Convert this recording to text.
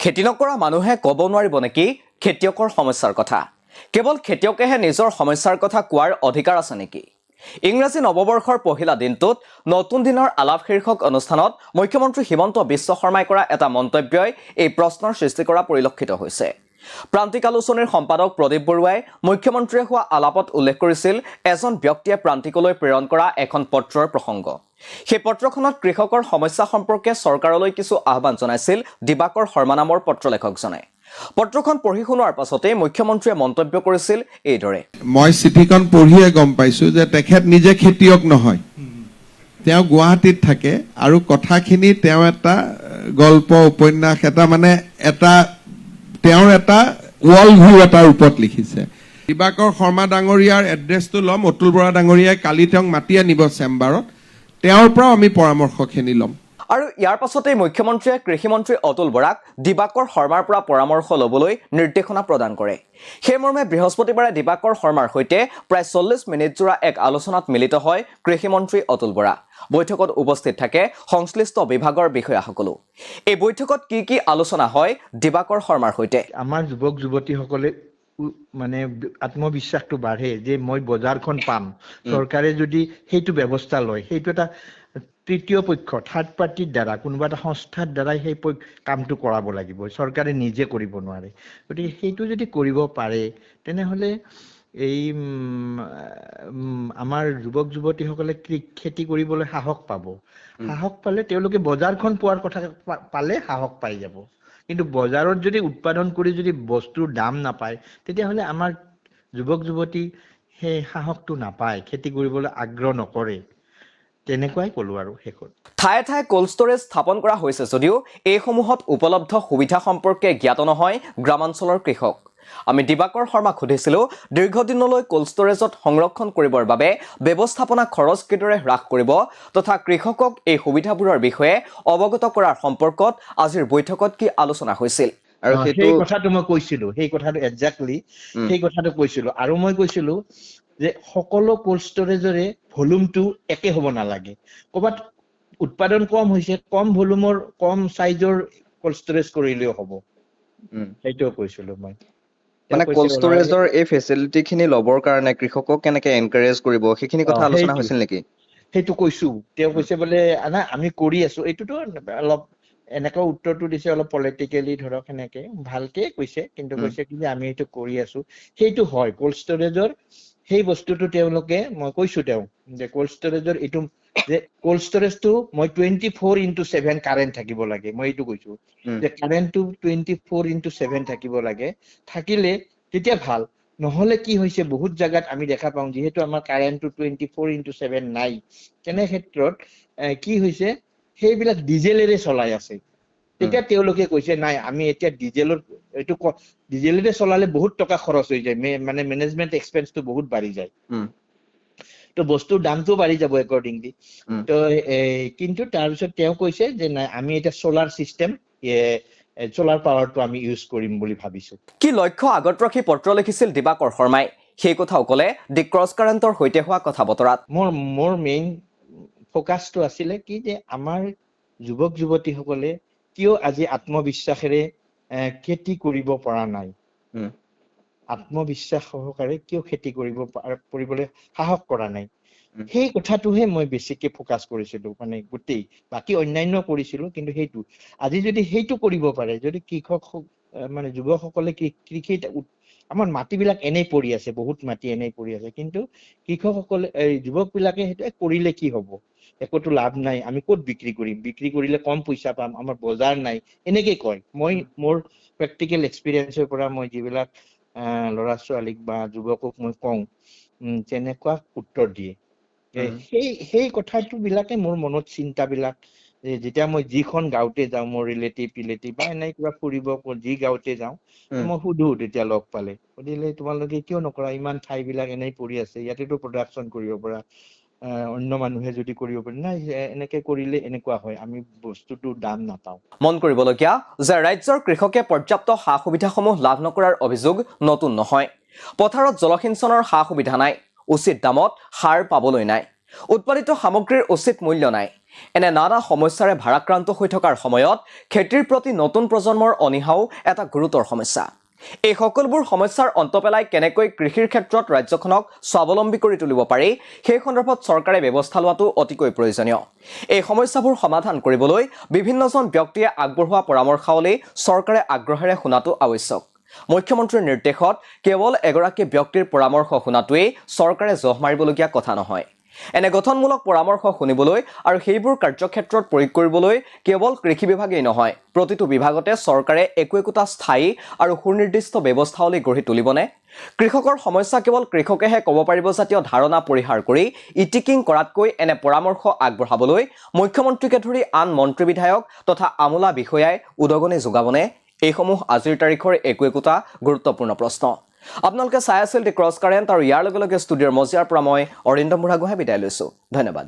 খেতি নকৰা মানুহে ক'ব নোৱাৰিব নেকি খেতিয়কৰ সমস্যাৰ কথা কেৱল খেতিয়কেহে নিজৰ সমস্যাৰ কথা কোৱাৰ অধিকাৰ আছে নেকি ইংৰাজী নৱবৰ্ষৰ পহিলা দিনটোত নতুন দিনৰ আলাপ শীৰ্ষক অনুষ্ঠানত মুখ্যমন্ত্ৰী হিমন্ত বিশ্ব শৰ্মাই কৰা এটা মন্তব্যই এই প্ৰশ্নৰ সৃষ্টি কৰা পৰিলক্ষিত হৈছে প্ৰান্তিক আলোচনীৰ সম্পাদক প্ৰদীপ বৰুৱাই মুখ্যমন্ত্ৰীয়ে হোৱা আলাপত উল্লেখ কৰিছিল এজন ব্যক্তিয়ে প্ৰান্তিকলৈ প্ৰেৰণ কৰা এখন পত্ৰৰ প্ৰসংগ সেই পত্ৰখনত কৃষকৰ সমস্যা সম্পৰ্কে চৰকাৰলৈ কিছু আহ্বান জনাইছিল দিবাকৰ শৰ্মা নামৰ পত্ৰলেখকজনে পত্ৰখন পঢ়ি শুনোৱাৰ পাছতে মুখ্যমন্ত্ৰীয়ে মন্তব্য কৰিছিল এইদৰে মই চিঠিখন পঢ়িয়ে গম পাইছো যে তেখেত নিজে খেতিয়ক নহয় তেওঁ গুৱাহাটীত থাকে আৰু কথাখিনি তেওঁ এটা গল্প উপন্যাস এটা তেওঁৰ এটা ওয়াল ভিউ এটাৰ ওপৰত লিখিছে দিবাকৰ শৰ্মা ডাঙৰীয়াৰ এড্ৰেছটো ল'ম অতুল বৰা ডাঙৰীয়াই কালি তেওঁক মাতি আনিব চেম্বাৰত তেওঁৰ পৰা আমি পৰামৰ্শখিনি ল'ম আৰু ইয়াৰ পাছতে মুখ্যমন্ত্ৰীয়ে কৃষিমন্ত্ৰী অতুল বৰাক দিবাকৰ শৰ্মাৰ পৰা পৰামৰ্শ ল'বলৈ নিৰ্দেশনা প্ৰদান কৰে সেই মৰ্মে বৃহস্পতিবাৰে দিবাকৰ শৰ্মাৰ সৈতে প্ৰায় 40 মিনিট জোৰা এক আলোচনাত মিলিত হয় কৃষিমন্ত্ৰী অতুল বৰা বৈঠকত উপস্থিত থাকে সংশ্লিষ্ট বিভাগৰ বিষয়াসকলো এই বৈঠকত কি আলোচনা হয় দিবাকৰ শৰ্মাৰ সৈতে আমাৰ যুৱক যুৱতীসকলে মানে আত্মবিশ্বাসটো বাঢ়ে যে মই বজাৰখন পাম চৰকাৰে যদি সেইটো ব্যৱস্থা লয় সেইটো এটা তৃতীয় পক্ষ থাৰ্ড পাৰ্টিৰ দ্বাৰা কোনোবা এটা সংস্থাৰ দ্বাৰা সেই কামটো কৰাব লাগিব চৰকাৰে নিজে কৰিব নোৱাৰে গতিকে সেইটো যদি কৰিব পাৰে তেনেহলে এই আমাৰ যুৱক যুৱতীসকলে খেতি কৰিবলৈ সাহস পালে তেওঁলোকে বজাৰখন পোৱাৰ কথা পালে সাহস পাই যাব কিন্তু বজাৰত যদি উৎপাদন কৰি যদি বস্তুৰ দাম নাপায় তেতিয়াহলে আমাৰ যুৱক যুৱতী সেই সাহসটো নাপায় খেতি কৰিবলৈ আগ্ৰহ নকৰে তেনেকুৱাই কলো আৰু শেষত ঠায়ে ঠায়ে কোল্ড ষ্টৰেজ স্থাপন কৰা হৈছে যদিও এই সমূহত উপলব্ধ সুবিধা সম্পৰ্কে জ্ঞাত নহয় গ্ৰামাঞ্চলৰ কৃষক আমি দিবাকৰ শৰ্মাক সুধিছিলো দীৰ্ঘদিনলৈ কোল্ড ষ্টৰেজত সংৰক্ষণ কৰিবৰ বাবে ব্যৱস্থাপনা খৰচ কিদৰে হ্ৰাস কৰিব তথা কৃষকক এই সুবিধাবোৰৰ বিষয়ে অৱগত কৰাৰ সম্পৰ্কত আজিৰ বৈঠকত কি আলোচনা হৈছিল আৰু সেই কথাটো মই কৈছিলো সেই কথাটো একজাক্টলি সেই কথাটো কৈছিলো আৰু মই কৈছিলো যে সকলো কোল্ড ষ্টৰেজৰে ভলিউমটো একে হ'ব নালাগে ক'বাত উৎপাদন কম হৈছে কম ভলিউমৰ কম সাইজৰ কোল্ড ষ্টৰেজ কৰিলেও হ'ব সেইটো কৈছিলো মই মানে কোল্ড ষ্টৰেজৰ এই ফেসিলিটি খিনি লবৰ কাৰণে কৃষকক কেনেকৈ এনকাৰেজ কৰিব সেইখিনি কথা আলোচনা হৈছিল নেকি সেইটো কৈছো তেওঁ কৈছে বলে না আমি কৰি আছো এইটোতো অলপ এনেকৈ উত্তৰটো দিছে অলপ পলিটিক্যালি ধৰক এনেকে ভালকে কৈছে কিন্তু কৈছে কি আমি এইটো কৰি আছো সেইটো হয় কোল্ড ষ্টৰেজৰ সেই বস্তুটো তেওঁলোকে মই কৈছো তেওঁ যে কোল্ড ষ্টৰেজৰ এইটো যে কোল্ড ষ্টৰেজটো মই 24/7 কাৰেন্ট থাকিব লাগে মই এইটো কৈছো যে কাৰেন্টটো 24/7 থাকিব লাগে থাকিলে তেতিয়া ভাল নহলে কি হৈছে বহুত জায়গাত আমি দেখা পাওঁ যেহেতু আমাৰ কাৰেন্টটো 24/7 নাই তেনে ক্ষেত্ৰত কি হৈছে সেইবিলাক ডিজেলেৰে চলাই আছে তেতিয়া তেওঁলোকে কৈছে নাই আমি এতিয়া ডিজেলৰ এইটো ডিজেলেৰে চলালে বহুত টকা খৰচ হৈ যায় মানে মেনেজমেন্ট এক্সপেন্সটো বহুত বাঢ়ি যায় তো বস্তুৰ দামটো বাঢ়ি যাব একৰ্ডিংলি তো কিন্তু তাৰপিছত তেওঁ কৈছে যে নাই আমি এটা সোলাৰ সিস্টেম সোলাৰ পাৱাৰটো আমি ইউজ কৰিম বুলি ভাবিছো কি লক্ষ্য আগত ৰাখি পত্ৰ লিখিছিল দিবাকৰ শৰ্মাই সেই কথা ক'লে দি ক্ৰছ কাৰেণ্টৰ সৈতে হোৱা কথা বতৰাত মোৰ মেইন ফোকাসটো আছিল কি যে আমাৰ যুৱক যুৱতীসকলে কিয় আজি আত্মবিশ্বাসেৰে খেতি কৰিব পৰা নাই আত্মবিশ্বাস সহকাৰে কিয় খেতি কৰিবলৈ সাহস কৰা নাই সেই কথাটোহে মই বেছিকে ফোকাস কৰিছিলো মানে গোটেই বাকি অন্যান্য কৰিছিলো কিন্তু সেইটো আজি যদি সেইটো কৰিব পাৰে যদি কৃষক মানে যুৱকসকলে কৃষিত আমাৰ মাটিবিলাক এনেই পৰি আছে বহুত মাটি এনেই পৰি আছে কিন্তু কৃষকসকলে যুৱক বিলাকে সেইটো কৰিলে কি হ'ব একোটো লাভ নাই আমি ক'ত বিক্ৰী কৰিলে কম পইচা পাম আমাৰ বজাৰ নাই এনেকে কয় মই মোৰ প্ৰেক্টিকেল এক্সপেৰিয়েন্সৰ পৰা মই যিবিলাক ল'ৰা ছোৱালীক বা যুৱকক মই কওঁ তেনেকুৱা উত্তৰ দিয়ে সেই কথাটো বিলাকে মোৰ মনত চিন্তাবিলাক যেতিয়া মই যিখন গাঁৱতে যাওঁ মোৰ ৰিলেটিভ বা এনে কিবা ফুৰিব যি গাঁৱতে যাওঁ মই সুধো তেতিয়া লগ পালে সুধিলে তোমালোকে কিয় নকৰা ইমান ঠাইবিলাক এনেই পৰি আছে ইয়াতেতো প্ৰডাকশ্যন কৰিব পৰা অন্য মানুহে যদি কৰিব পাৰে নাই এনেকে কৰিলে এনেকুৱা হয় আমি বস্তুটোৰ দাম নাপাওঁ মন কৰিবলগীয়া যে ৰাজ্যৰ কৃষকে পৰ্যাপ্ত সা-সুবিধাসমূহ লাভ নকৰাৰ অভিযোগ নতুন নহয় পথাৰত জলসিঞ্চনৰ সা-সুবিধা নাই উচিত দামত সাৰ পাবলৈ নাই উৎপাদিত সামগ্ৰীৰ উচিত মূল্য নাই এনে নানা সমস্যাৰে ভাৰাক্ৰান্ত হৈ থকাৰ সময়ত খেতিৰ প্ৰতি নতুন প্ৰজন্মৰ অনীহাও এটা গুৰুতৰ সমস্যা। এই সকলোবোৰ সমস্যাৰ অন্ত পেলাই কেনেকৈ কৃষিৰ ক্ষেত্ৰত ৰাজ্যখনক স্বাৱলম্বী কৰি তুলিব পাৰি সেই সন্দৰ্ভত চৰকাৰে ব্যৱস্থা লোৱাটো অতিকৈ প্ৰয়োজনীয়। এই সমস্যাবোৰ সমাধান কৰিবলৈ বিভিন্নজন ব্যক্তিয়ে আগবঢ়োৱা পৰামৰ্শাৱলী চৰকাৰে আগ্ৰহেৰে শুনাটো আৱশ্যক। মুখ্যমন্ত্ৰীৰ নিৰ্দেশত কেৱল এগৰাকী ব্যক্তিৰ পৰামৰ্শ শুনাটোৱেই চৰকাৰে জহ মাৰিবলগীয়া কথা নহয়। এনে গঠনমূলক পৰামৰ্শ শুনিবলৈ আৰু সেইবোৰ কাৰ্যক্ষেত্ৰত প্ৰয়োগ কৰিবলৈ কেৱল কৃষি বিভাগেই নহয়, প্ৰতিটো বিভাগতে চৰকাৰে একোটা স্থায়ী আৰু সুনিৰ্দিষ্ট ব্যৱস্থাৱলী গঢ়ি তুলিবনে? কৃষকৰ সমস্যা কেৱল কৃষকেহে ক'ব পাৰিব জাতীয় ধাৰণা পৰিহাৰ কৰি ইটিকিং কৰাতকৈ এনে পৰামৰ্শ আগবঢ়াবলৈ মুখ্যমন্ত্ৰীকে ধৰি আন মন্ত্ৰী বিধায়ক তথা আমোলা বিষয়াই উদগনি যোগাবনে? এইসমূহ আজিৰ তাৰিখৰ একোটা গুৰুত্বপূৰ্ণ প্ৰশ্ন। আপোনালোকে চাই আছিল দি ক্ৰছ কাৰেণ্ট আৰু ইয়াৰ লগে লগে ষ্টুডিঅ'ৰ মজিয়াৰ পৰা মই অৰিন্দম বুঢ়াগোহাঁই বিদায় লৈছোঁ। ধন্যবাদ।